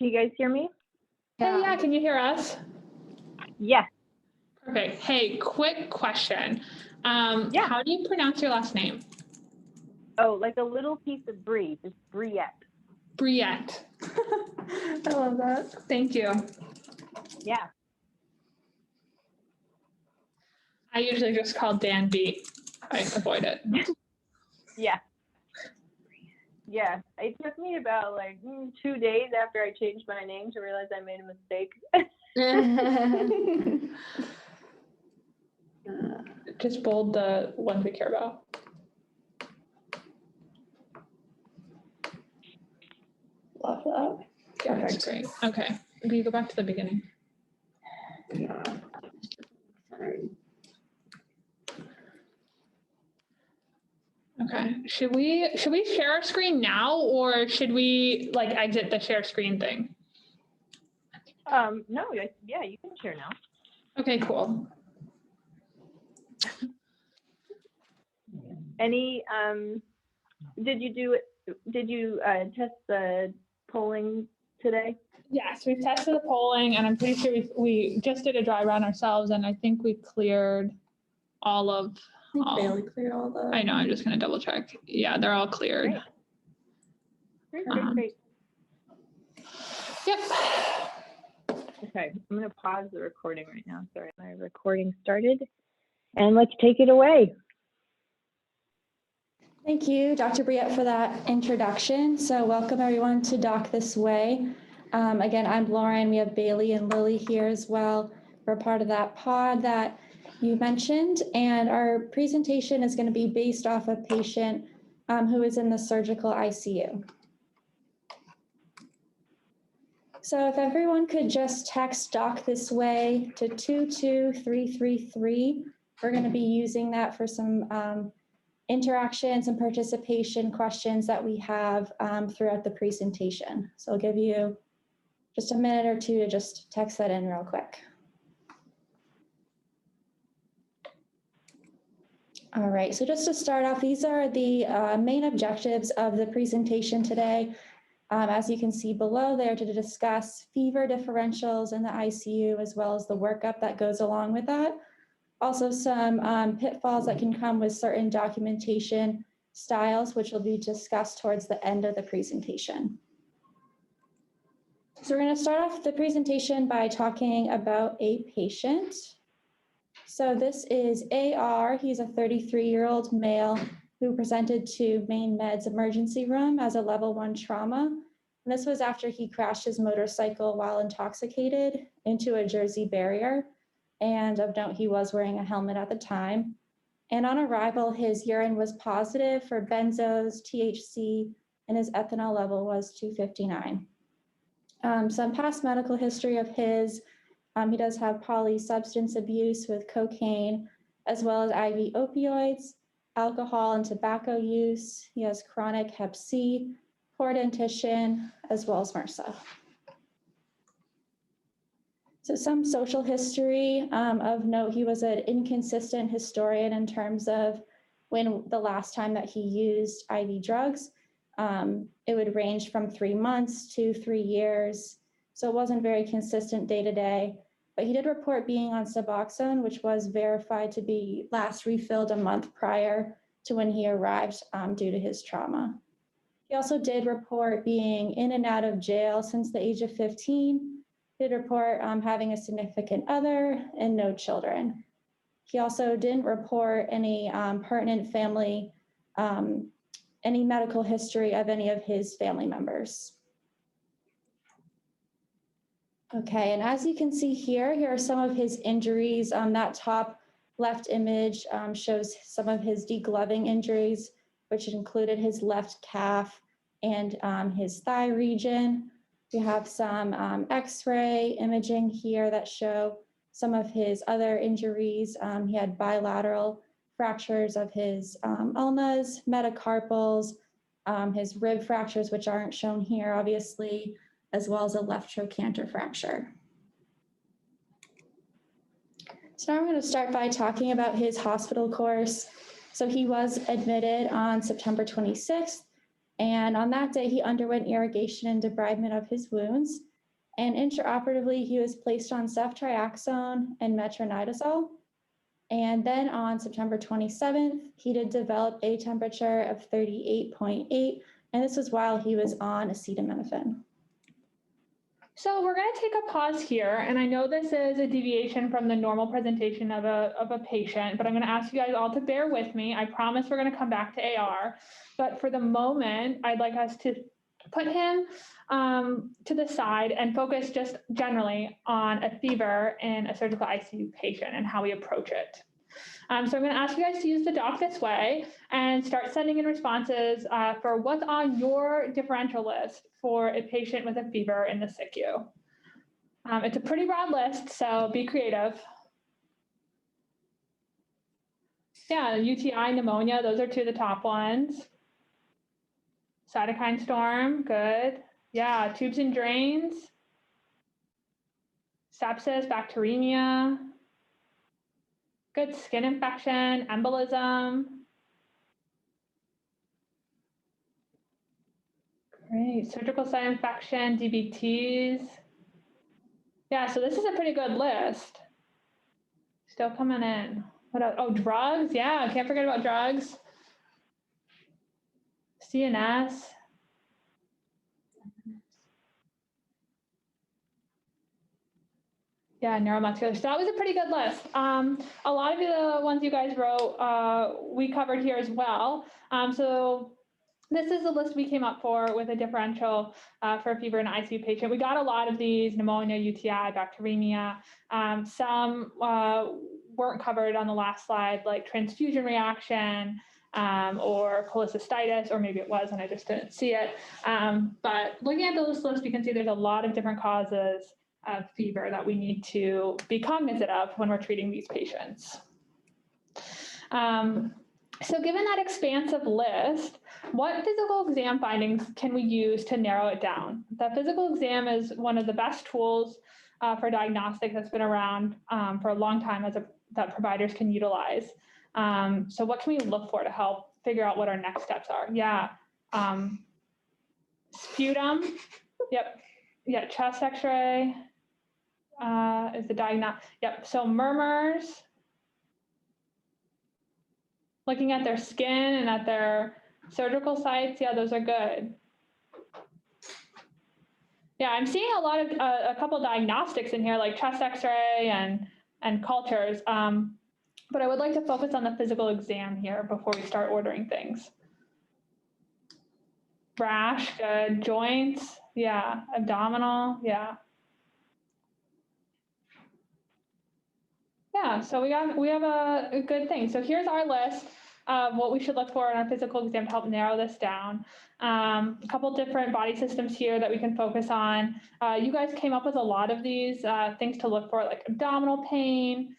Can you guys hear me? Hey, yeah, can you hear us? Yes. Perfect. Hey, quick question. Yeah. How do you pronounce your last name? Oh, like a little piece of brie, just Briette. Briette. I love that. Thank you. Yeah. I usually just call Dan B. I avoid it. Yeah. Yeah. It took me about like 2 days after I changed my name to realize I made a mistake. Just bold the ones we care about. Love that. Yeah, that's great. Okay. Will you go back to the beginning? Yeah. Sorry. Okay. Should we share our screen now, or should we like exit the share screen thing? No, yeah, you can share now. Okay, cool. Any did you test the polling today? Yes, we've tested the polling, and I'm pretty sure we just did a dry run ourselves, and I think we cleared all of. I think Bailey cleared all the. I know. I'm just gonna double check. Yeah, they're all cleared. Great. Yep. Okay, I'm gonna pause the recording right now. Sorry, my recording started, and let's take it away. Thank you, Dr. Briette, for that introduction. So welcome everyone to Doc This Way. Again, I'm Lauren. We have Bailey and Lily here as well. We're part of that pod that you mentioned, and our presentation is going to be based off a patient who is in the surgical ICU. So if everyone could just text Doc This Way to 22333, we're going to be using that for some interactions and participation questions that we have throughout the presentation. So I'll give you just a minute or two to just text that in real quick. All right, so just to start off, these are the main objectives of the presentation today. As you can see below, they're to discuss fever differentials in the ICU, as well as the workup that goes along with that. Also some pitfalls that can come with certain documentation styles, which will be discussed towards the end of the presentation. So we're going to start off the presentation by talking about a patient. So this is AR. He's a 33-year-old male who presented to Maine Med's emergency room as a level 1 trauma. And this was after he crashed his motorcycle while intoxicated into a Jersey barrier. And of note, he was wearing a helmet at the time. And on arrival, his urine was positive for benzos, THC, and his ethanol level was 259. Some past medical history of his, he does have polysubstance abuse with cocaine, as well as IV opioids, alcohol and tobacco use. He has chronic hep C, poor dentition, as well as MRSA. So some social history of note, he was an inconsistent historian in terms of when the last time that he used IV drugs. It would range from 3 months to 3 years. So it wasn't very consistent day to day, but he did report being on Suboxone, which was verified to be last refilled a month prior to when he arrived due to his trauma. He also did report being in and out of jail since the age of 15. Did report having a significant other and no children. He also didn't report any pertinent family, any medical history of any of his family members. Okay, and as you can see here are some of his injuries. That top left image shows some of his degloving injuries, which included his left calf and his thigh region. We have some X-ray imaging here that show some of his other injuries. He had bilateral fractures of his ulnas, metacarpals, his rib fractures, which aren't shown here, obviously, as well as a left trochanter fracture. So now I'm going to start by talking about his hospital course. So he was admitted on September 26th. And on that day, he underwent irrigation and debridement of his wounds. And intraoperatively, he was placed on ceftriaxone and metronidazole. And then on September 27th, he did develop a temperature of 38.8, and this was while he was on acetaminophen. So we're going to take a pause here, and I know this is a deviation from the normal presentation of a patient, but I'm going to ask you guys all to bear with me. I promise we're going to come back to AR, but for the moment, I'd like us to put him to the side and focus just generally on a fever in a surgical ICU patient and how we approach it. So I'm going to ask you guys to use the doc this way and start sending in responses for what's on your differential list for a patient with a fever in the SICU. It's a pretty broad list, so be creative. Yeah, UTI, pneumonia, those are two of the top ones. Cytokine storm, good. Yeah, tubes and drains. Sepsis, bacteremia. Good, skin infection, embolism. Great, surgical site infection, DVTs. Yeah, so this is a pretty good list. Still coming in. What else? Oh, drugs, yeah, can't forget about drugs. CNS. Yeah, neuromuscular. So that was a pretty good list. A lot of the ones you guys wrote, we covered here as well. So this is the list we came up for with a differential for a fever in an ICU patient. We got a lot of these: pneumonia, UTI, bacteremia. Some weren't covered on the last slide, like transfusion reaction or cholecystitis, or maybe it was and I just didn't see it. But looking at those lists, you can see there's a lot of different causes of fever that we need to be cognizant of when we're treating these patients. So given that expansive list, what physical exam findings can we use to narrow it down? The physical exam is one of the best tools for diagnostics that's been around for a long time that providers can utilize. So what can we look for to help figure out what our next steps are? Yeah, sputum, yep, yeah, chest x-ray is the diagnostic, yep, so murmurs, looking at their skin and at their surgical sites, yeah, those are good. Yeah, I'm seeing a lot of, a couple diagnostics in here, like chest x-ray and cultures, but I would like to focus on the physical exam here before we start ordering things. Rash, good. Joints, yeah. Abdominal, yeah. Yeah, so we have a good thing. So here's our list of what we should look for in our physical exam to help narrow this down. A couple different body systems here that we can focus on. You guys came up with a lot of these things to look for, like abdominal pain.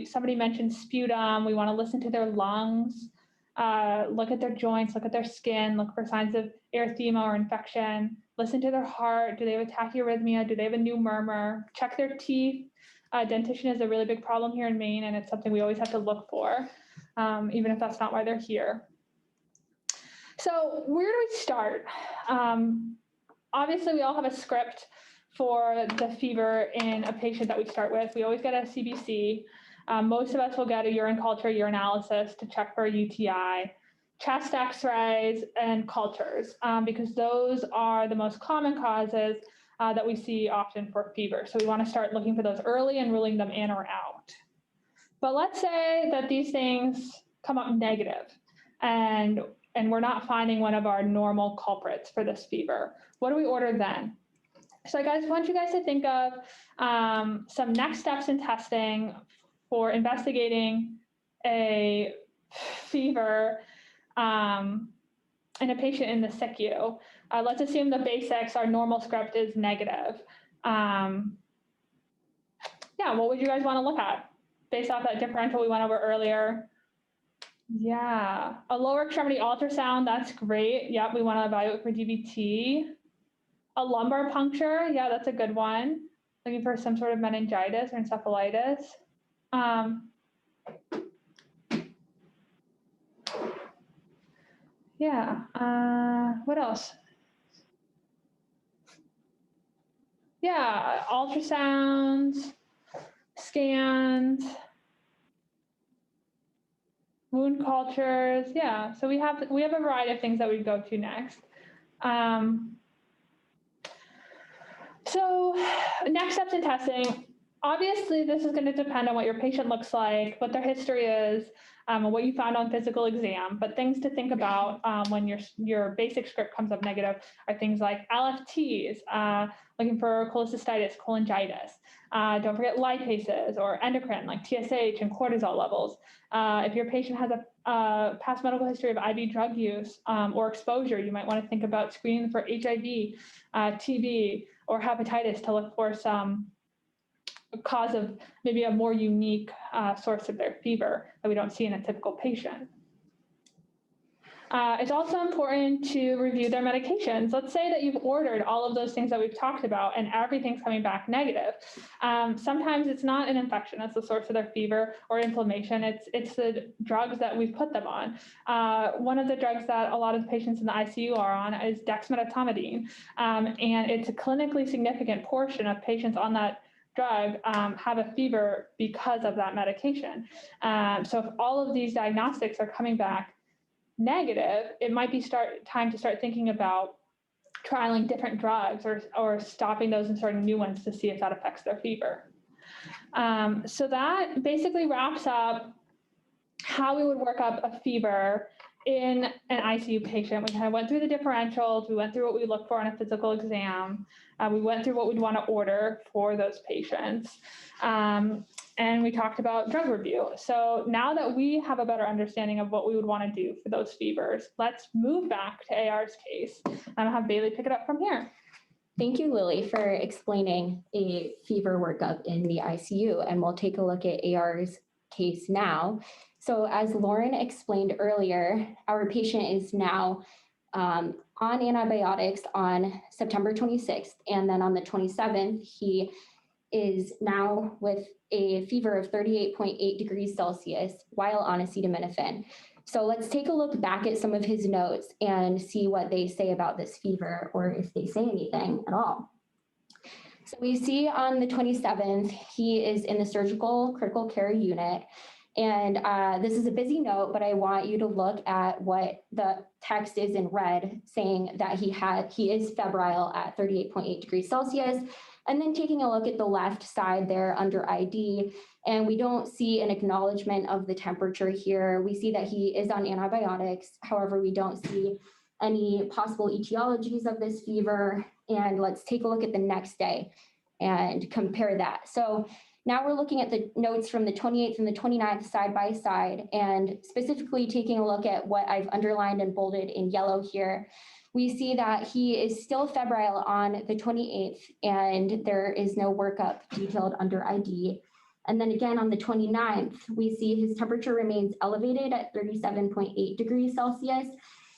Somebody mentioned sputum. We want to listen to their lungs, look at their joints, look at their skin, look for signs of erythema or infection, listen to their heart. Do they have a tachyarrhythmia? Do they have a new murmur? Check their teeth. Dentition is a really big problem here in Maine, and it's something we always have to look for, even if that's not why they're here. So where do we start? Obviously, we all have a script for the fever in a patient that we start with. We always get a CBC. Most of us will get a urine culture, urinalysis to check for a UTI, chest x-rays, and cultures, because those are the most common causes that we see often for fever. So we want to start looking for those early and ruling them in or out. But let's say that these things come up negative and we're not finding one of our normal culprits for this fever. What do we order then? So I want you guys to think of some next steps in testing for investigating a fever in a patient in the SICU. Let's assume the basics, our normal script is negative. Yeah, what would you guys want to look at based off that differential we went over earlier? Yeah, a lower extremity ultrasound, that's great. Yep, we want to evaluate for DVT. A lumbar puncture, yeah, that's a good one. Looking for some sort of meningitis or encephalitis. Yeah, what else? Yeah, ultrasounds, scans, wound cultures. Yeah, so we have a variety of things that we go to next. So next steps in testing. Obviously, this is going to depend on what your patient looks like, what their history is, what you found on physical exam. But things to think about when your basic script comes up negative are things like LFTs, looking for cholecystitis, cholangitis. Don't forget lipases or endocrine like TSH and cortisol levels. If your patient has a past medical history of IV drug use or exposure, you might want to think about screening for HIV, TB, or hepatitis to look for some cause of maybe a more unique source of their fever that we don't see in a typical patient. It's also important to review their medications. Let's say that you've ordered all of those things that we've talked about and everything's coming back negative. Sometimes it's not an infection that's the source of their fever or inflammation. It's the drugs that we've put them on. One of the drugs that a lot of the patients in the ICU are on is dexmedetomidine, and it's a clinically significant portion of patients on that drug have a fever because of that medication. So if all of these diagnostics are coming back negative, it might be time to start thinking about trialing different drugs or stopping those and starting new ones to see if that affects their fever. So that basically wraps up how we would work up a fever in an ICU patient. We kind of went through the differentials, we went through what we look for on a physical exam, we went through what we'd want to order for those patients, and we talked about drug review. So now that we have a better understanding of what we would want to do for those fevers, let's move back to AR's case, and I'll have Bailey pick it up from here. Thank you, Lily, for explaining a fever workup in the ICU, and we'll take a look at AR's case now. So as Lauren explained earlier, our patient is now on antibiotics on September 26th, and then on the 27th, he is now with a fever of 38.8 degrees Celsius while on acetaminophen. So let's take a look back at some of his notes and see what they say about this fever, or if they say anything at all. So we see on the 27th, he is in the surgical critical care unit. And this is a busy note, but I want you to look at what the text is in red, saying that he is febrile at 38.8 degrees Celsius. And then taking a look at the left side there under ID, and we don't see an acknowledgement of the temperature here. We see that he is on antibiotics. However, we don't see any possible etiologies of this fever. And let's take a look at the next day and compare that. So now we're looking at the notes from the 28th and the 29th side by side, and specifically taking a look at what I've underlined and bolded in yellow here. We see that he is still febrile on the 28th, and there is no workup detailed under ID. And then again on the 29th, we see his temperature remains elevated at 37.8 degrees Celsius.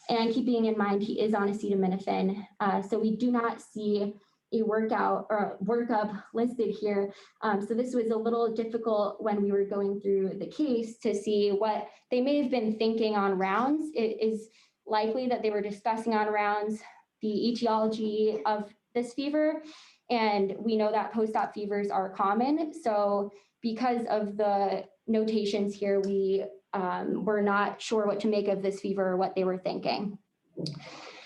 And keeping in mind he is on acetaminophen, so we do not see a workup listed here. So this was a little difficult when we were going through the case to see what they may have been thinking on rounds. It is likely that they were discussing on rounds the etiology of this fever. And we know that post-op fevers are common. So because of the notations here, we were not sure what to make of this fever or what they were thinking.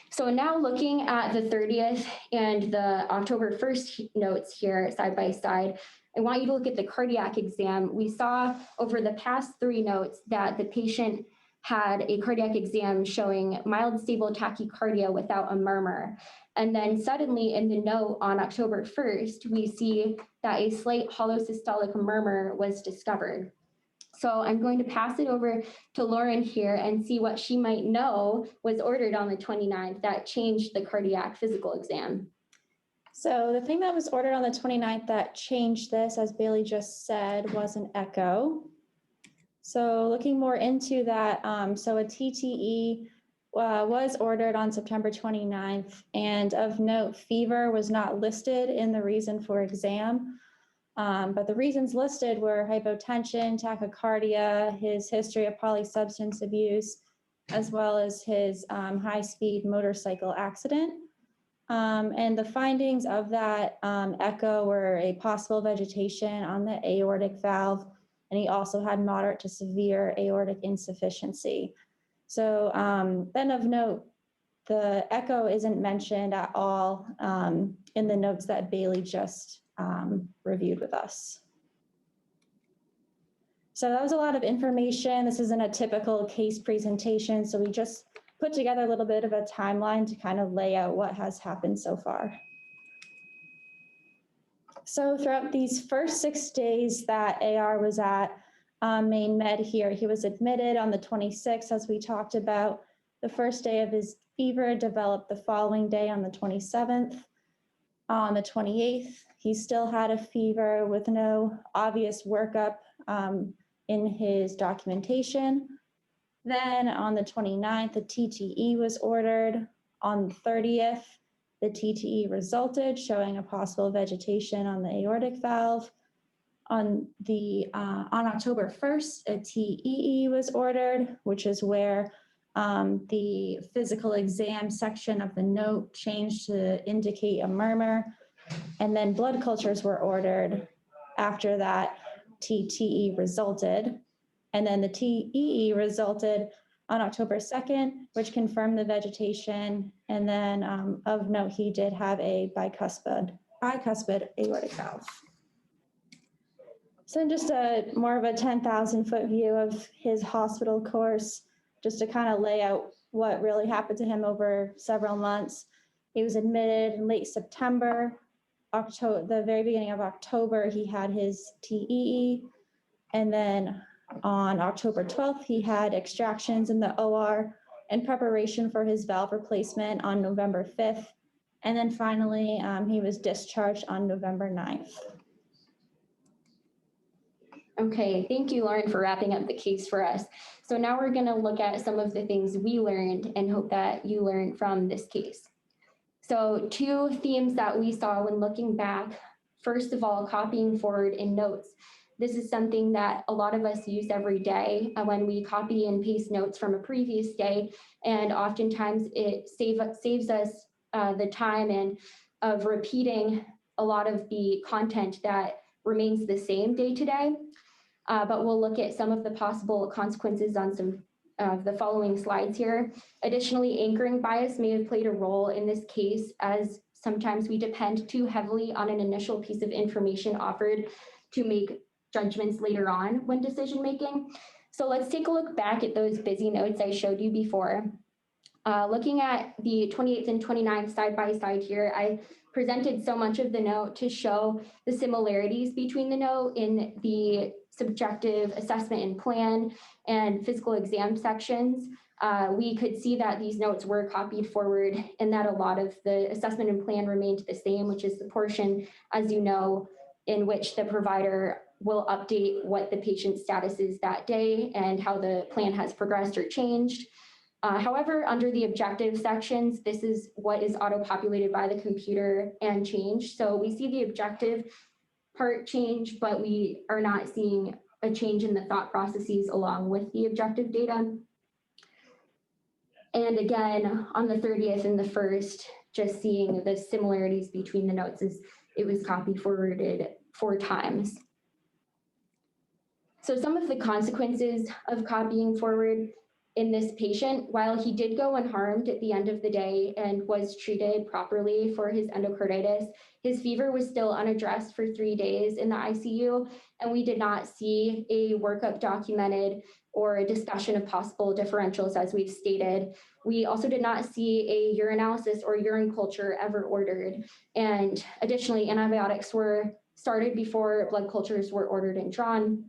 So now looking at the 30th and the October 1st notes here side by side, I want you to look at the cardiac exam. We saw over the past 3 notes that the patient had a cardiac exam showing mild stable tachycardia without a murmur. And then suddenly in the note on October 1st, we see that a slight hollow systolic murmur was discovered. So I'm going to pass it over to Lauren here and see what she might know was ordered on the 29th that changed the cardiac physical exam. So the thing that was ordered on the 29th that changed this, as Bailey just said, was an echo. So looking more into that, so a TTE was ordered on September 29th, and of note, fever was not listed in the reason for exam. But the reasons listed were hypotension, tachycardia, his history of polysubstance abuse, as well as his high-speed motorcycle accident. And the findings of that echo were a possible vegetation on the aortic valve, and he also had moderate to severe aortic insufficiency. So then of note, the echo isn't mentioned at all in the notes that Bailey just reviewed with us. So that was a lot of information. This isn't a typical case presentation, so we just put together a little bit of a timeline to kind of lay out what has happened so far. So throughout these first 6 days that AR was at Maine Med here, he was admitted on the 26th, as we talked about. The first day of his fever developed the following day on the 27th. On the 28th, he still had a fever with no obvious workup in his documentation. Then on the 29th, the TTE was ordered. On the 30th, the TTE resulted, showing a possible vegetation on the aortic valve. On October 1st, a TEE was ordered, which is where the physical exam section of the note changed to indicate a murmur. And then blood cultures were ordered after that TTE resulted. And then the TEE resulted on October 2nd, which confirmed the vegetation. And then of note, he did have a bicuspid aortic valve. So just more of a 10,000-foot view of his hospital course, just to kind of lay out what really happened to him over several months. He was admitted in late September. The very beginning of October, he had his TEE. And then on October 12th, he had extractions in the OR in preparation for his valve replacement on November 5th. And then finally, he was discharged on November 9th. Okay, thank you, Lauren, for wrapping up the case for us. So now we're going to look at some of the things we learned and hope that you learned from this case. So 2 themes that we saw when looking back, first of all, copying forward in notes. This is something that a lot of us use every day when we copy and paste notes from a previous day, and oftentimes it saves us the time and of repeating a lot of the content that remains the same day to day. But we'll look at some of the possible consequences on some of the following slides here. Additionally, anchoring bias may have played a role in this case, as sometimes we depend too heavily on an initial piece of information offered to make judgments later on when decision making. So let's take a look back at those busy notes I showed you before. Looking at the 28th and 29th side by side here, I presented so much of the note to show the similarities between the note in the subjective assessment and plan and physical exam sections. We could see that these notes were copied forward and that a lot of the assessment and plan remained the same, which is the portion, as you know, in which the provider will update what the patient's status is that day and how the plan has progressed or changed. However, under the objective sections, this is what is auto-populated by the computer and changed. So we see the objective part change, but we are not seeing a change in the thought processes along with the objective data. And again, on the 30th and the 1st, just seeing the similarities between the notes as it was copy forwarded 4 times. So some of the consequences of copying forward in this patient, while he did go unharmed at the end of the day and was treated properly for his endocarditis, his fever was still unaddressed for 3 days in the ICU, and we did not see a workup documented or a discussion of possible differentials, as we've stated. We also did not see a urinalysis or urine culture ever ordered. And additionally, antibiotics were started before blood cultures were ordered and drawn.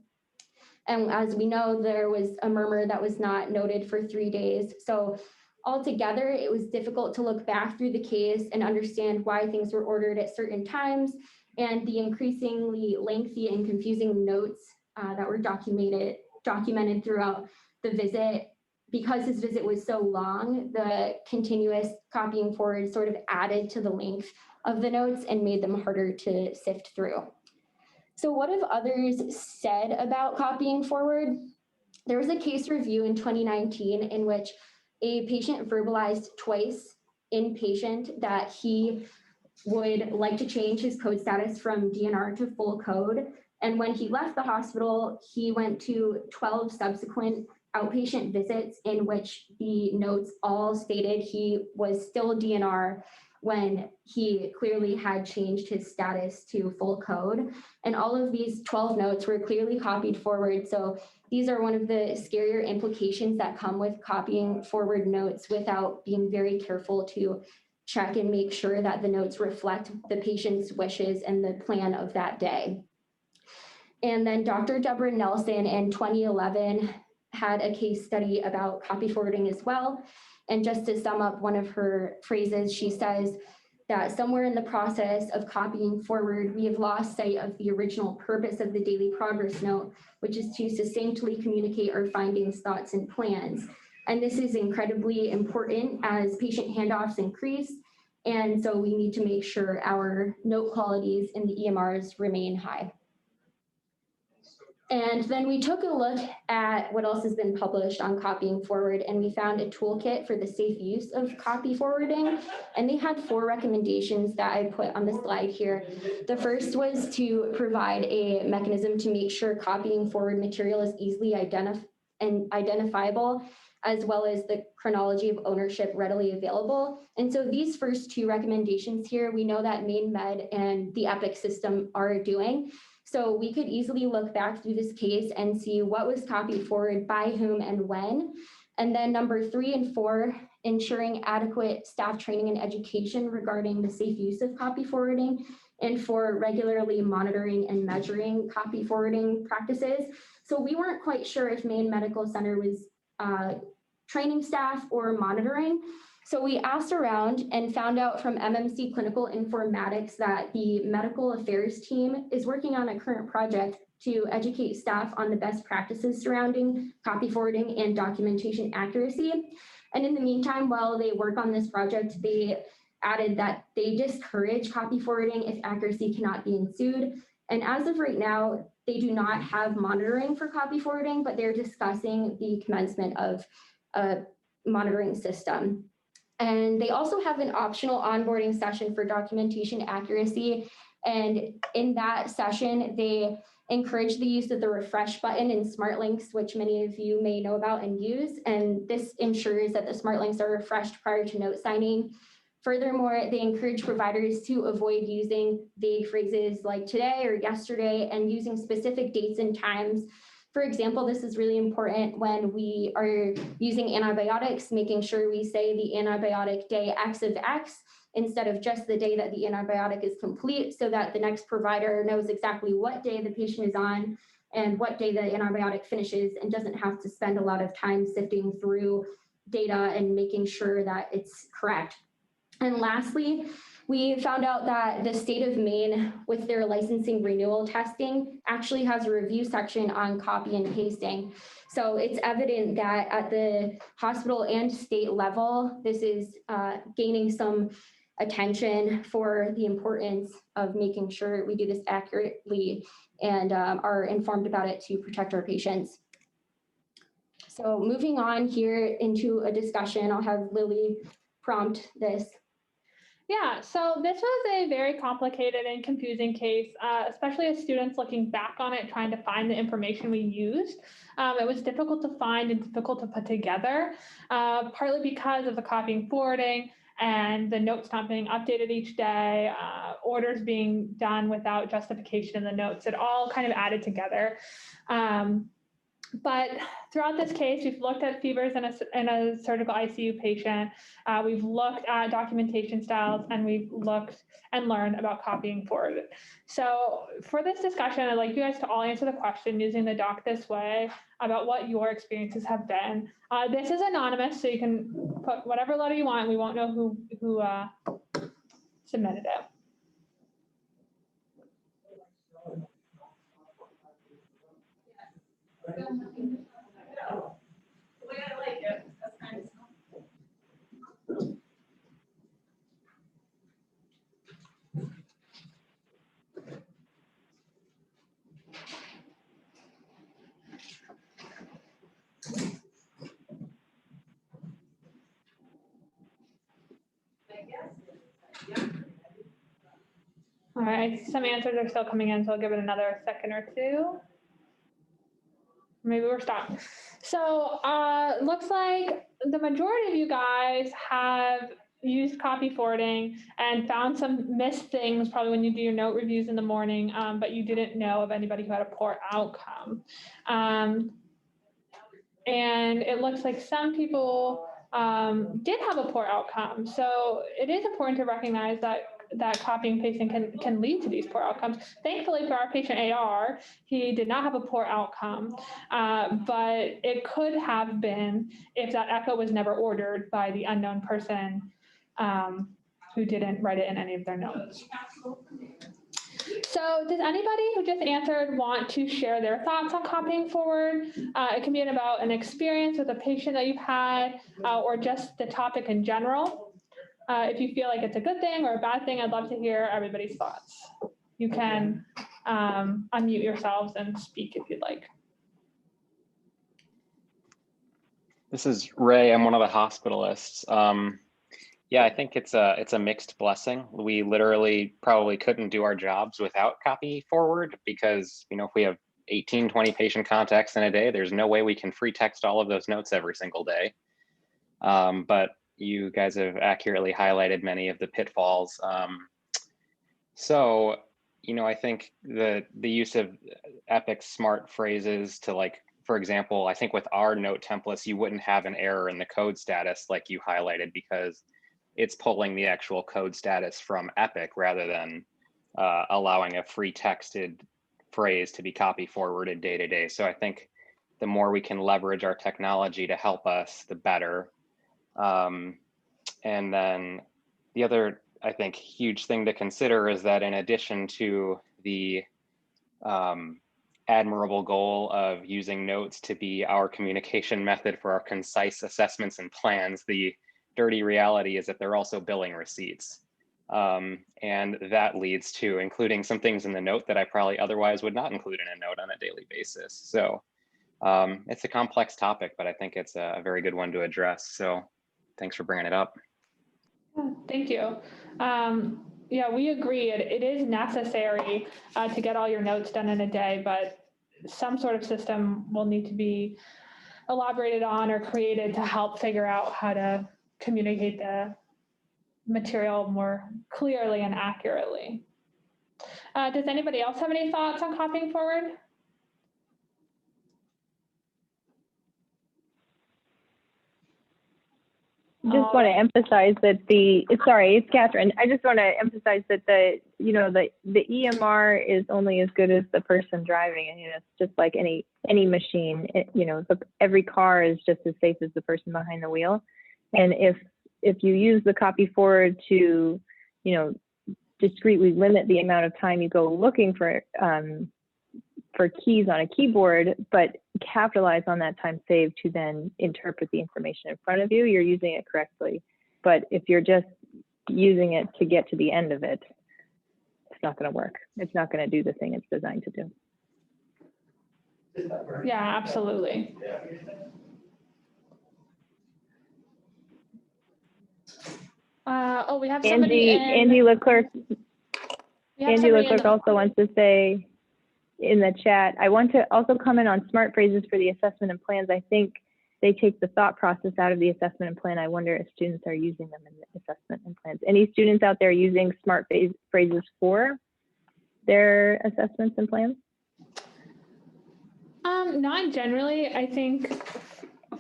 And as we know, there was a murmur that was not noted for 3 days. So altogether, it was difficult to look back through the case and understand why things were ordered at certain times, and the increasingly lengthy and confusing notes that were documented throughout the visit. Because his visit was so long, the continuous copying forward sort of added to the length of the notes and made them harder to sift through. So what have others said about copying forward? There was a case review in 2019 in which a patient verbalized twice inpatient that he would like to change his code status from DNR to full code. And when he left the hospital, he went to 12 subsequent outpatient visits in which the notes all stated he was still DNR when he clearly had changed his status to full code. And all of these 12 notes were clearly copied forward. So these are one of the scarier implications that come with copying forward notes without being very careful to check and make sure that the notes reflect the patient's wishes and the plan of that day. And then Dr. Deborah Nelson in 2011 had a case study about copy forwarding as well. And just to sum up one of her phrases, she says that somewhere in the process of copying forward, we have lost sight of the original purpose of the daily progress note, which is to succinctly communicate our findings, thoughts, and plans. And this is incredibly important as patient handoffs increase. And so we need to make sure our note qualities in the EMRs remain high. And then we took a look at what else has been published on copying forward, and we found a toolkit for the safe use of copy forwarding. And they had 4 recommendations that I put on the slide here. The first was to provide a mechanism to make sure copying forward material is easily identifiable, as well as the chronology of ownership readily available. And so these first 2 recommendations here, we know that MainMed and the Epic system are doing. So we could easily look back through this case and see what was copied forward by whom and when. And then number 3 and 4, ensuring adequate staff training and education regarding the safe use of copy forwarding, and for regularly monitoring and measuring copy forwarding practices. So we weren't quite sure if Maine Medical Center was training staff or monitoring. So we asked around and found out from MMC Clinical Informatics that the medical affairs team is working on a current project to educate staff on the best practices surrounding copy forwarding and documentation accuracy. And in the meantime, while they work on this project, they added that they discourage copy forwarding if accuracy cannot be ensued. And as of right now, they do not have monitoring for copy forwarding, but they're discussing the commencement of a monitoring system. And they also have an optional onboarding session for documentation accuracy. And in that session, they encourage the use of the refresh button in smart links, which many of you may know about and use. And this ensures that the smart links are refreshed prior to note signing. Furthermore, they encourage providers to avoid using vague phrases like today or yesterday and using specific dates and times. For example, this is really important when we are using antibiotics, making sure we say the antibiotic day X of X instead of just the day that the antibiotic is complete, so that the next provider knows exactly what day the patient is on and what day the antibiotic finishes and doesn't have to spend a lot of time sifting through data and making sure that it's correct. And lastly, we found out that the state of Maine, with their licensing renewal testing, actually has a review section on copy and pasting. So it's evident that at the hospital and state level, this is gaining some attention for the importance of making sure we do this accurately and are informed about it to protect our patients. So moving on here into a discussion, I'll have Lily prompt this. Yeah, so this was a very complicated and confusing case, especially as students looking back on it, trying to find the information we used. It was difficult to find and difficult to put together, partly because of the copying forwarding and the notes not being updated each day, orders being done without justification in the notes. It all kind of added together. But throughout this case, we've looked at fevers in a surgical ICU patient. We've looked at documentation styles, and we've looked and learned about copying forward. So for this discussion, I'd like you guys to all answer the question using the Doc This Way about what your experiences have been. This is anonymous, so you can put whatever letter you want. We won't know who submitted it. right, some answers are still coming in, so I'll give it another second or two. Maybe we're stopped. So looks like the majority of you guys have used copy forwarding and found some missed things probably when you do your note reviews in the morning, but you didn't know of anybody who had a poor outcome. And it looks like some people did have a poor outcome. So it is important to recognize that copying and pasting can lead to these poor outcomes. Thankfully for our patient AR, he did not have a poor outcome, but it could have been if that echo was never ordered by the unknown person who didn't write it in any of their notes. So does anybody who just answered want to share their thoughts on copying forward? It can be about an experience with a patient that you've had or just the topic in general. If you feel like it's a good thing or a bad thing, I'd love to hear everybody's thoughts. You can unmute yourselves and speak if you'd like. This is Ray. I'm one of the hospitalists. Yeah, I think it's a mixed blessing. We literally probably couldn't do our jobs without copy forward because, you know, if we have 18, 20 patient contacts in a day, there's no way we can free text all of those notes every single day. But you guys have accurately highlighted many of the pitfalls. So, you know, I think the use of Epic smart phrases to, like, for example, I think with our note templates, you wouldn't have an error in the code status like you highlighted because it's pulling the actual code status from Epic rather than allowing a free texted phrase to be copy forwarded day to day. So I think the more we can leverage our technology to help us, the better. And then the other, I think, huge thing to consider is that in addition to the admirable goal of using notes to be our communication method for our concise assessments and plans, the dirty reality is that they're also billing receipts. And that leads to including some things in the note that I probably otherwise would not include in a note on a daily basis. So it's a complex topic, but I think it's a very good one to address. So thanks for bringing it up. Thank you. Yeah, we agree. It is necessary to get all your notes done in a day, but some sort of system will need to be elaborated on or created to help figure out how to communicate the material more clearly and accurately. Does anybody else have any thoughts on copying forward? Just want to emphasize that sorry, it's Catherine. I just want to emphasize that the EMR is only as good as the person driving it. You know, it's just like any machine. Every car is just as safe as the person behind the wheel. And if you use the copy forward to, discreetly limit the amount of time you go looking for keys on a keyboard, but capitalize on that time saved to then interpret the information in front of you, you're using it correctly. But if you're just using it to get to the end of it, it's not going to work. It's not going to do the thing it's designed to do. Yeah, absolutely. We have somebody Andy Leclerc. Andy Leclerc also wants to say in the chat, I want to also comment on smart phrases for the assessment and plans. I think they take the thought process out of the assessment and plan. I wonder if students are using them in the assessment and plans. Any students out there using smart phrases for their assessments and plans? Not generally. I think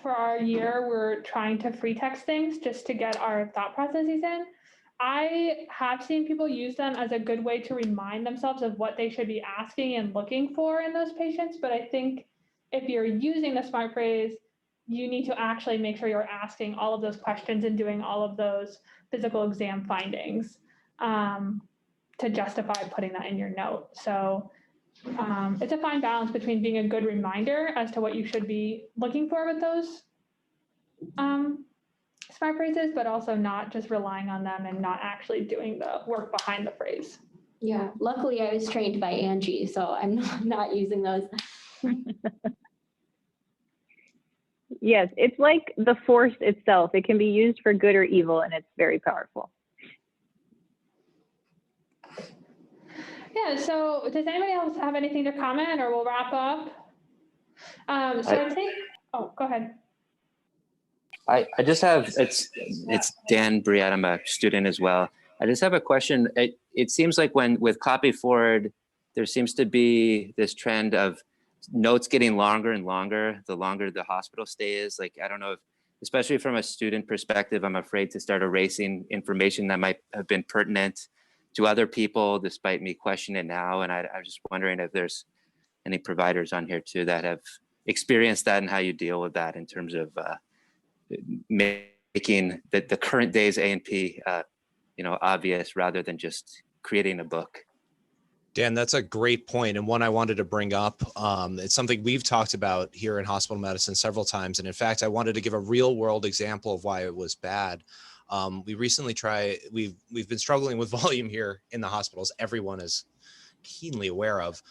for our year, we're trying to free text things just to get our thought processes in. I have seen people use them as a good way to remind themselves of what they should be asking and looking for in those patients. But I think if you're using the smart phrase, you need to actually make sure you're asking all of those questions and doing all of those physical exam findings to justify putting that in your note. So it's a fine balance between being a good reminder as to what you should be looking for with those smart phrases, but also not just relying on them and not actually doing the work behind the phrase. Yeah, luckily I was trained by Angie, so I'm not using those. Yes, it's like the force itself. It can be used for good or evil, and it's very powerful. Yeah, so does anybody else have anything to comment, or we'll wrap up? I think, oh, go ahead. I just have, it's Dan Briette, I'm a student as well. I just have a question. It seems like with copy forward, there seems to be this trend of notes getting longer and longer, the longer the hospital stay is. Like, I don't know if, especially from a student perspective, I'm afraid to start erasing information that might have been pertinent to other people, despite me questioning it now. And I was just wondering if there's any providers on here too that have experienced that and how you deal with that in terms of making the current day's A&P, obvious rather than just creating a book. Dan, that's a great point, and one I wanted to bring up. It's something we've talked about here in hospital medicine several times, and in fact, I wanted to give a real-world example of why it was bad. We've been struggling with volume here in the hospitals. Everyone is keenly aware of.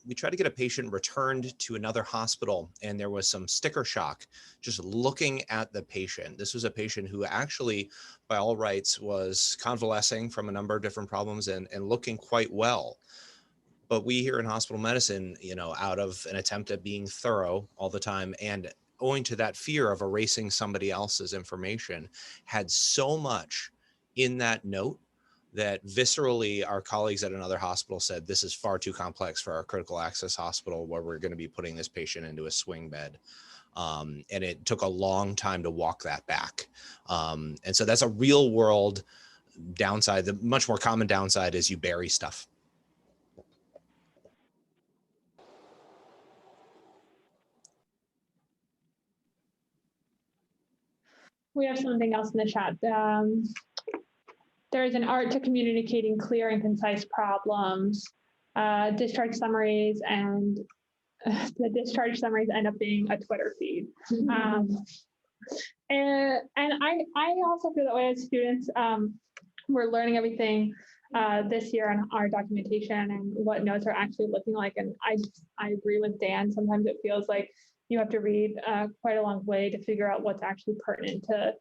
We tried to get a patient returned to another hospital, and there was some sticker shock just looking at the patient. This was a patient who actually, by all rights, was convalescing from a number of different problems and looking quite well. But we here in hospital medicine, out of an attempt at being thorough all the time and owing to that fear of erasing somebody else's information, had so much in that note that viscerally our colleagues at another hospital said, this is far too complex for our critical access hospital where we're going to be putting this patient into a swing bed. And it took a long time to walk that back. And so that's a real world downside. The much more common downside is you bury stuff. We have something else in the chat. There is an art to communicating clear and concise problems. Discharge summaries, and the discharge summaries end up being a Twitter feed. And I also feel that way as students. We're learning everything this year on our documentation and what notes are actually looking like. And I agree with Dan. Sometimes it feels like you have to read quite a long way to figure out what's actually pertinent to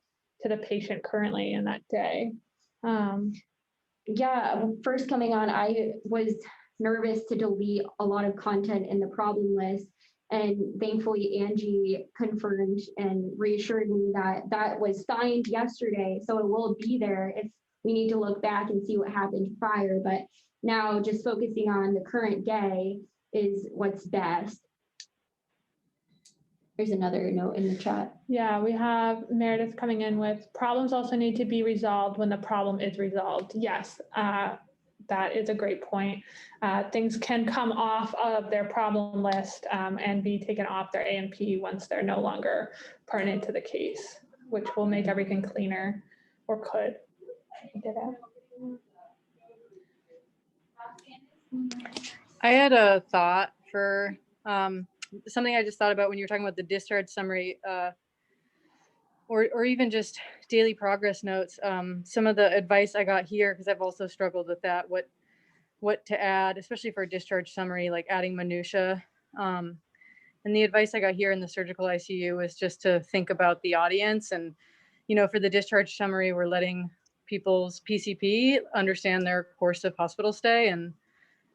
the patient currently in that day. Yeah, first coming on, I was nervous to delete a lot of content in the problem list. And thankfully, Angie confirmed and reassured me that that was signed yesterday. So it will be there if we need to look back and see what happened prior. But now just focusing on the current day is what's best. There's another note in the chat. Yeah, we have Meredith coming in with problems also need to be resolved when the problem is resolved. Yes, that is a great point. Things can come off of their problem list and be taken off their A&P once they're no longer pertinent to the case, which will make everything cleaner, or could. I had a thought for something I just thought about when you were talking about the discharge summary, or even just daily progress notes. Some of the advice I got here, because I've also struggled with that, what to add, especially for a discharge summary, like adding minutia. And the advice I got here in the surgical ICU is just to think about the audience. And, for the discharge summary, we're letting people's PCP understand their course of hospital stay. And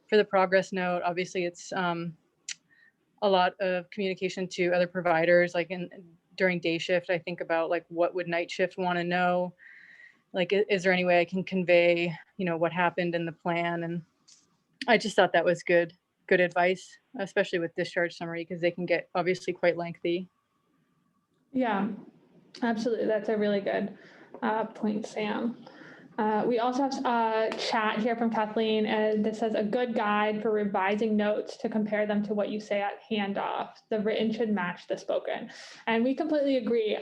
for the progress note, obviously it's a lot of communication to other providers, like during day shift. I think about like, what would night shift want to know? Like, is there any way I can convey, what happened in the plan? And I just thought that was good advice, especially with discharge summary, because they can get obviously quite lengthy. Yeah, absolutely. That's a really good point, Sam. We also have a chat here from Kathleen, and this says a good guide for revising notes to compare them to what you say at handoff. The written should match the spoken. And we completely agree.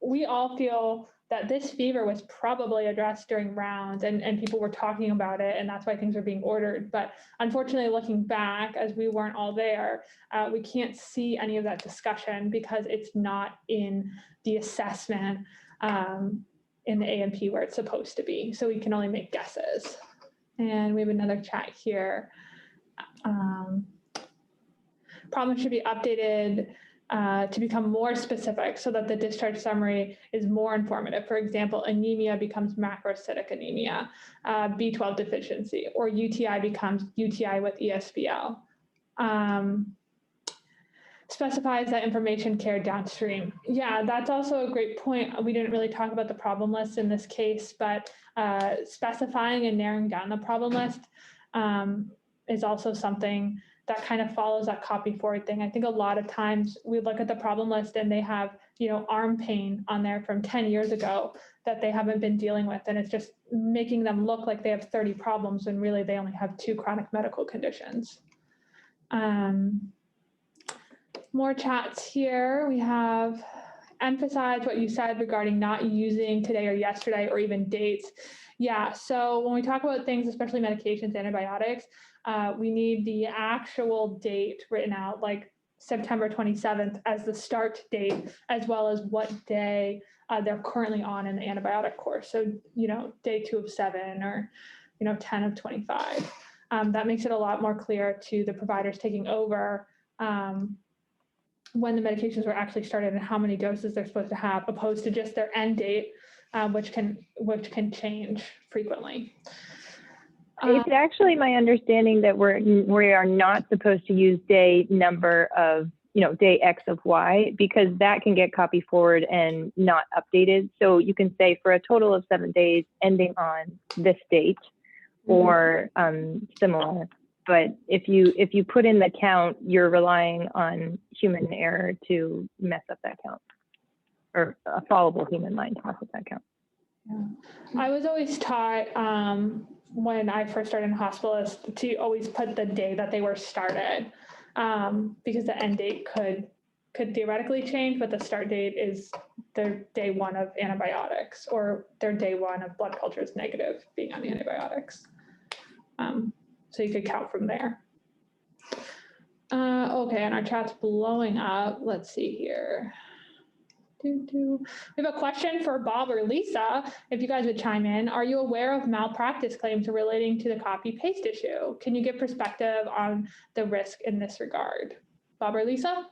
We all feel that this fever was probably addressed during rounds and people were talking about it, and that's why things are being ordered. But unfortunately, looking back, as we weren't all there, we can't see any of that discussion because it's not in the assessment in the A&P where it's supposed to be. So we can only make guesses. And we have another chat here. Problems should be updated to become more specific so that the discharge summary is more informative. For example, anemia becomes macrocytic anemia, B12 deficiency, or UTI becomes UTI with ESBL. Specifies that information carried downstream. Yeah, that's also a great point. We didn't really talk about the problem list in this case, but specifying and narrowing down the problem list is also something that kind of follows that copy forward thing. I think a lot of times we look at the problem list and they have, arm pain on there from 10 years ago that they haven't been dealing with. And it's just making them look like they have 30 problems when really they only have 2 chronic medical conditions. More chats here. We have emphasized what you said regarding not using today or yesterday or even dates. Yeah, so when we talk about things, especially medications, antibiotics, we need the actual date written out, like September 27th as the start date, as well as what day they're currently on in the antibiotic course. So, day 2 of 7 or, 10 of 25. That makes it a lot more clear to the providers taking over when the medications were actually started and how many doses they're supposed to have, opposed to just their end date, which can change frequently. It's actually my understanding that we are not supposed to use day number of, day X of Y, because that can get copy forward and not updated. So you can say for a total of 7 days ending on this date or similar. But if you put in the count, you're relying on human error to mess up that count, or a fallible human mind to mess up that count. Yeah. I was always taught when I first started in hospitalist to always put the day that they were started, because the end date could theoretically change, but the start date is their day 1 of antibiotics or their day 1 of blood cultures negative being on the antibiotics. So you could count from there. Okay, and our chat's blowing up. Let's see here. We have a question for Bob or Lisa, if you guys would chime in. Are you aware of malpractice claims relating to the copy-paste issue? Can you give perspective on the risk in this regard? Bob or Lisa?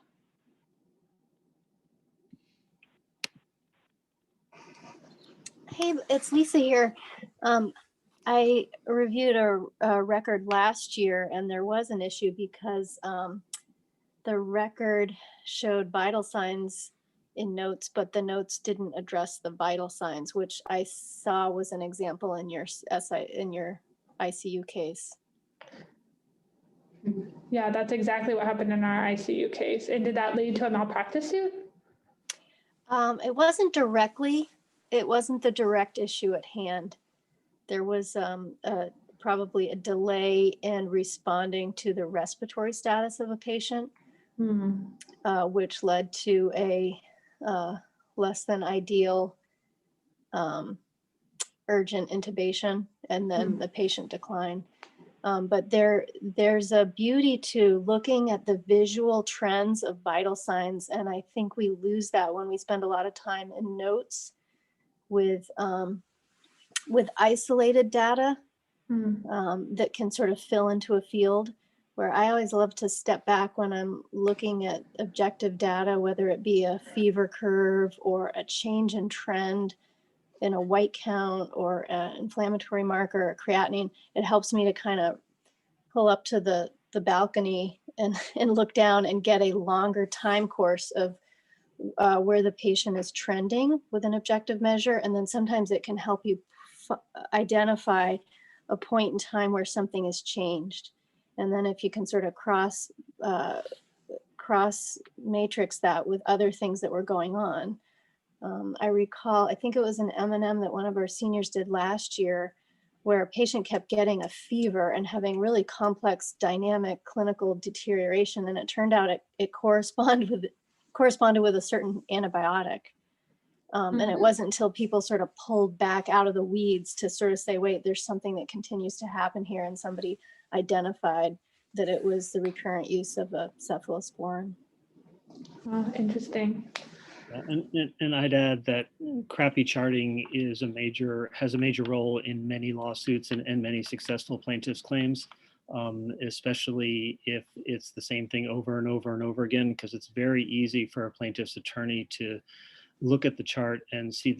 Hey, it's Lisa here. I reviewed a record last year, and there was an issue because the record showed vital signs in notes, but the notes didn't address the vital signs, which I saw was an example in your ICU case. Yeah, that's exactly what happened in our ICU case. And did that lead to a malpractice suit? It wasn't directly. It wasn't the direct issue at hand. There was probably a delay in responding to the respiratory status of a patient, which led to a less than ideal urgent intubation, and then the patient declined. But there's a beauty to looking at the visual trends of vital signs, and I think we lose that when we spend a lot of time in notes with isolated data that can sort of fill into a field, where I always love to step back when I'm looking at objective data, whether it be a fever curve or a change in trend in a white count or an inflammatory marker or creatinine. It helps me to kind of pull up to the balcony and look down and get a longer time course of where the patient is trending with an objective measure. And then sometimes it can help you identify a point in time where something has changed. And then if you can sort of cross matrix that with other things that were going on. I recall, I think it was an M&M that one of our seniors did last year, where a patient kept getting a fever and having really complex dynamic clinical deterioration. And it turned out it corresponded with a certain antibiotic. And it wasn't until people sort of pulled back out of the weeds to sort of say, wait, there's something that continues to happen here. And somebody identified that it was the recurrent use of a cephalosporin. Oh, interesting. And I'd add that crappy charting has a major role in many lawsuits and many successful plaintiffs' claims. especially if it's the same thing over and over and over again, because it's very easy for a plaintiff's attorney to look at the chart and see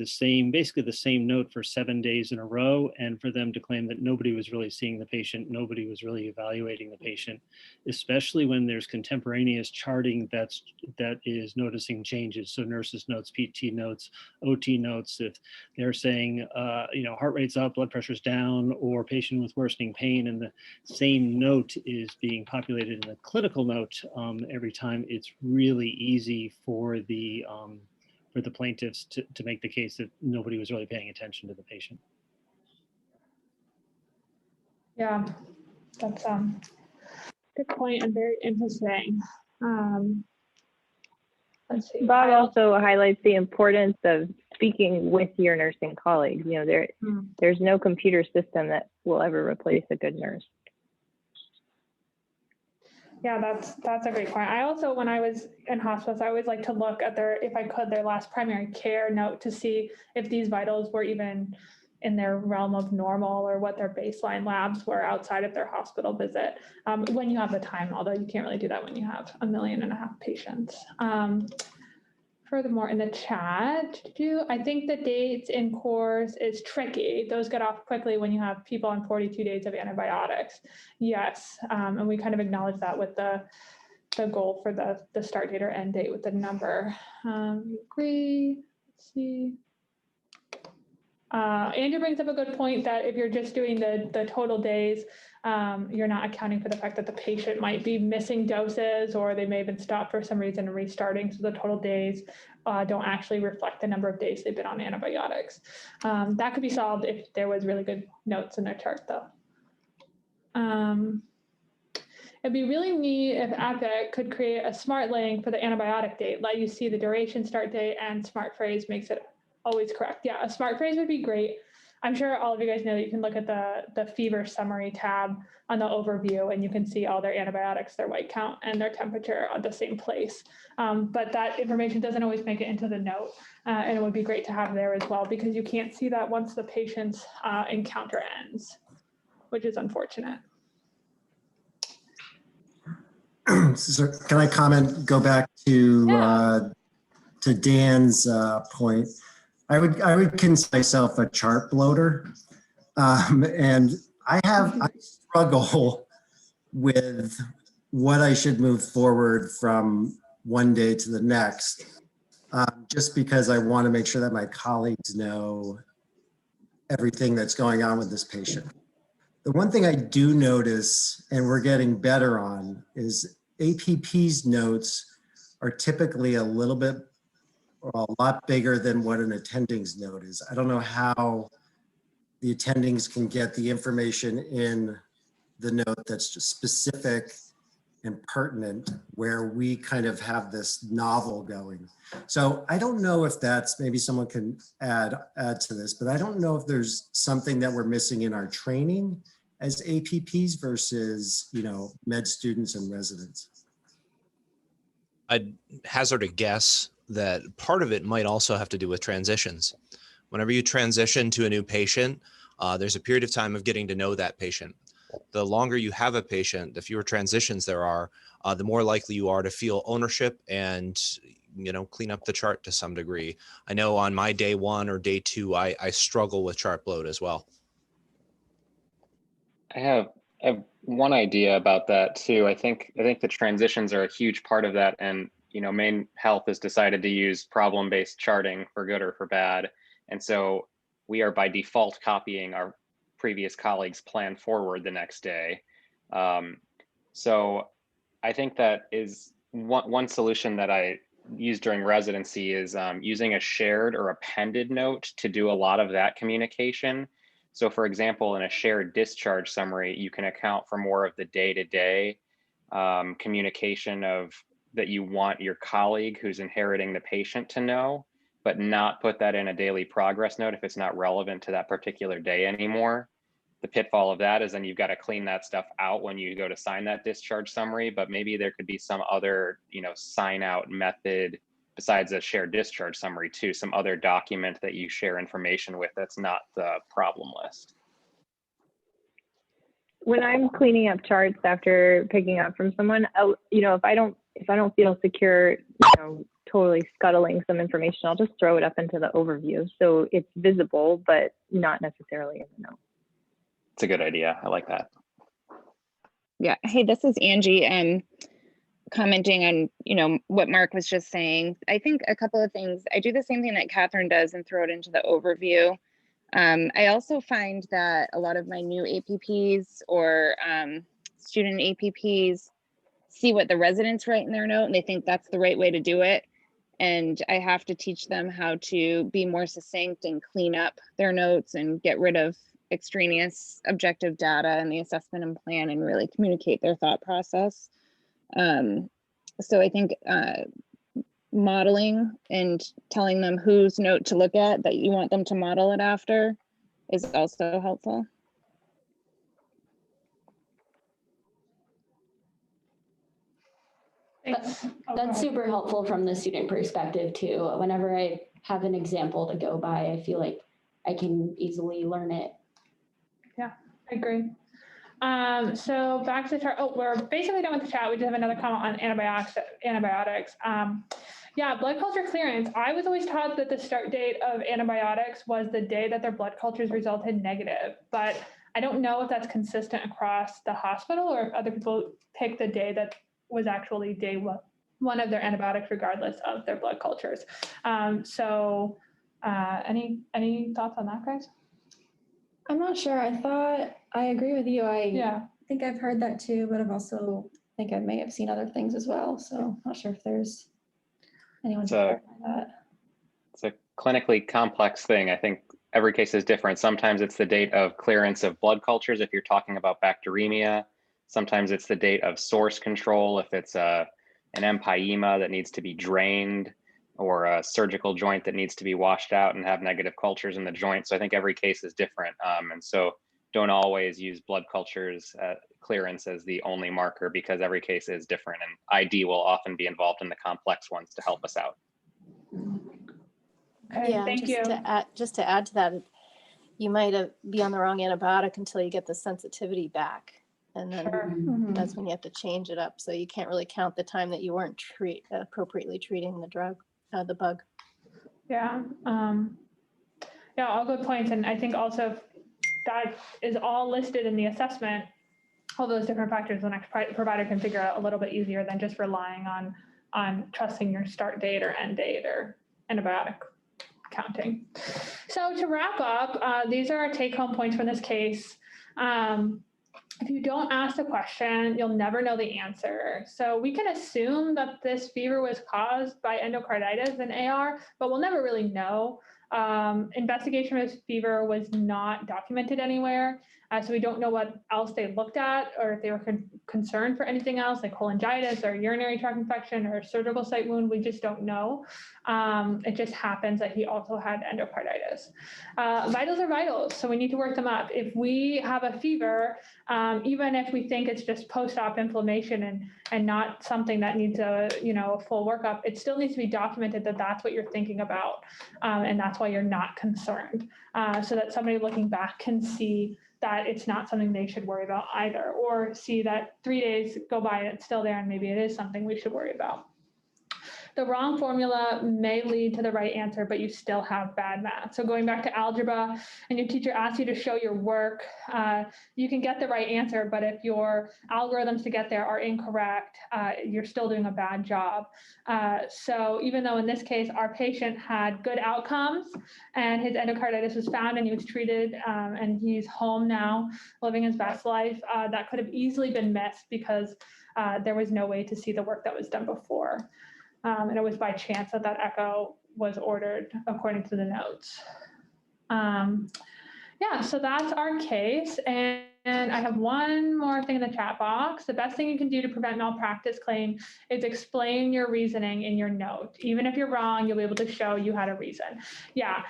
basically the same note for 7 days in a row, and for them to claim that nobody was really seeing the patient, nobody was really evaluating the patient, especially when there's contemporaneous charting that is noticing changes. So nurses notes, PT notes, OT notes, if they're saying, heart rate's up, blood pressure's down, or patient with worsening pain, and the same note is being populated in the clinical note every time, it's really easy for the plaintiffs to make the case that nobody was really paying attention to the patient. Yeah, that's good point and very interesting. Let's see. Bob also highlights the importance of speaking with your nursing colleagues. There's no computer system that will ever replace a good nurse. Yeah, that's a great point. I also, when I was in hospice, I always like to look at their last primary care note to see if these vitals were even in their realm of normal, or what their baseline labs were outside of their hospital visit, when you have the time, although you can't really do that when you have 1.5 million patients. Furthermore, in the chat, I think the dates in course is tricky. Those get off quickly when you have people on 42 days of antibiotics. Yes, and we kind of acknowledge that with the goal for the start date or end date with the number. Agree. Let's see. Andrew brings up a good point that if you're just doing the total days, you're not accounting for the fact that the patient might be missing doses, or they may have been stopped for some reason and restarting. So the total days don't actually reflect the number of days they've been on antibiotics. That could be solved if there was really good notes in their chart, though. It'd be really neat if Epic could create a smart link for the antibiotic date, let you see the duration, start date, and smart phrase makes it always correct. Yeah, a smart phrase would be great. I'm sure all of you guys know that you can look at the fever summary tab on the overview, and you can see all their antibiotics, their white count, and their temperature on the same place. But that information doesn't always make it into the note, and it would be great to have there as well, because you can't see that once the patient's encounter ends, which is unfortunate. So can I comment, go back to Dan's point? I would consider myself a chart bloater, and I struggle with what I should move forward from one day to the next, just because I want to make sure that my colleagues know everything that's going on with this patient. The one thing I do notice, and we're getting better on, is APP's notes are typically a lot bigger than what an attending's note is. I don't know how the attendings can get the information in the note that's just specific and pertinent, where we kind of have this novel going. So I don't know if that's, maybe someone can add to this, but I don't know if there's something that we're missing in our training as APPs versus, med students and residents. I'd hazard a guess that part of it might also have to do with transitions. Whenever you transition to a new patient, there's a period of time of getting to know that patient. The longer you have a patient, the fewer transitions there are, the more likely you are to feel ownership and clean up the chart to some degree. I know on my day 1 or day 2, I struggle with chart bloat as well. I have one idea about that too. I think the transitions are a huge part of that, and Maine Health has decided to use problem-based charting for good or for bad, and so we are by default copying our previous colleagues' plan forward the next day. So I think that is one solution that I used during residency is using a shared or appended note to do a lot of that communication. So for example, in a shared discharge summary, you can account for more of the day-to-day communication that you want your colleague who's inheriting the patient to know, but not put that in a daily progress note if it's not relevant to that particular day anymore. The pitfall of that is then you've got to clean that stuff out when you go to sign that discharge summary, but maybe there could be some other, sign out method besides a shared discharge summary too, some other document that you share information with that's not the problem list. when I'm cleaning up charts after picking up from someone, if I don't feel secure, totally scuttling some information, I'll just throw it up into the overview. So it's visible, but not necessarily in the note. It's a good idea. I like that. Yeah. Hey, this is Angie. Commenting on, what Mark was just saying. I think a couple of things. I do the same thing that Catherine does and throw it into the overview. I also find that a lot of my new APPs or student APPs see what the residents write in their note and they think that's the right way to do it. And I have to teach them how to be more succinct and clean up their notes and get rid of extraneous objective data in the assessment and plan and really communicate their thought process. So I think modeling and telling them whose note to look at that you want them to model it after is also helpful. That's super helpful from the student perspective too. Whenever I have an example to go by, I feel like I can easily learn it. Yeah, I agree. So back to the chart. Oh, we're basically done with the chat. We just have another comment on antibiotics. Yeah, blood culture clearance. I was always taught that the start date of antibiotics was the day that their blood cultures resulted negative, but I don't know if that's consistent across the hospital or if other people pick the day that was actually day one of their antibiotics, regardless of their blood cultures. Any thoughts on that, guys? I'm not sure. I agree with you. Yeah. think I've heard that too, but I've also think I may have seen other things as well. So I'm not sure if there's anyone to clarify that. It's a clinically complex thing. I think every case is different. Sometimes it's the date of clearance of blood cultures if you're talking about bacteremia. Sometimes it's the date of source control if it's an empyema that needs to be drained, or a surgical joint that needs to be washed out and have negative cultures in the joint. So I think every case is different. And so don't always use blood cultures clearance as the only marker, because every case is different, and ID will often be involved in the complex ones to help us out. Okay, Yeah, thank you. Just to add to that, you might be on the wrong antibiotic until you get the sensitivity back. And then Sure. that's when you have to change it up. So you can't really count the time that you weren't appropriately treating the bug. Yeah. Yeah, all good points. And I think also that is all listed in the assessment, all those different factors the next provider can figure out a little bit easier than just relying on trusting your start date or end date or antibiotic counting. So to wrap up, these are our take-home points from this case. If you don't ask the question, you'll never know the answer. So we can assume that this fever was caused by endocarditis in AR, but we'll never really know. Investigation of fever was not documented anywhere. So we don't know what else they looked at, or if they were concerned for anything else like cholangitis or urinary tract infection or surgical site wound. We just don't know. It just happens that he also had endocarditis. Vitals are vitals, so we need to work them up. If we have a fever, even if we think it's just post-op inflammation and not something that needs a full workup, it still needs to be documented that that's what you're thinking about, and that's why you're not concerned, so that somebody looking back can see that it's not something they should worry about either, or see that 3 days go by and it's still there and maybe it is something we should worry about. The wrong formula may lead to the right answer, but you still have bad math. So going back to algebra and your teacher asks you to show your work, you can get the right answer, but if your algorithms to get there are incorrect, you're still doing a bad job. So even though in this case, our patient had good outcomes and his endocarditis was found and he was treated and he's home now living his best life, that could have easily been missed because there was no way to see the work that was done before. And it was by chance that echo was ordered according to the notes. Yeah, so that's our case. And I have one more thing in the chat box. The best thing you can do to prevent malpractice claim is explain your reasoning in your note. Even if you're wrong, you'll be able to show you had a reason. Yeah,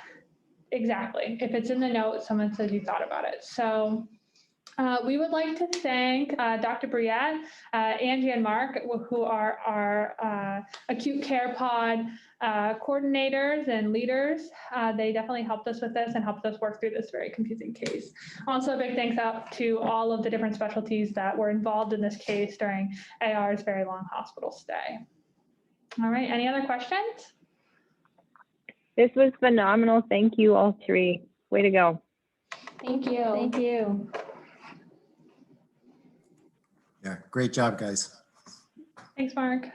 exactly. If it's in the note, someone says you thought about it. So we would like to thank Dr. Briette, Angie, and Mark, who are our acute care pod coordinators and leaders. They definitely helped us with this and helped us work through this very confusing case. Also, a big thanks out to all of the different specialties that were involved in this case during AR's very long hospital stay. All right, any other questions? This was phenomenal. Thank you, all three. Way to go. Thank you. Thank you. Yeah, great job, guys. Thanks, Mark.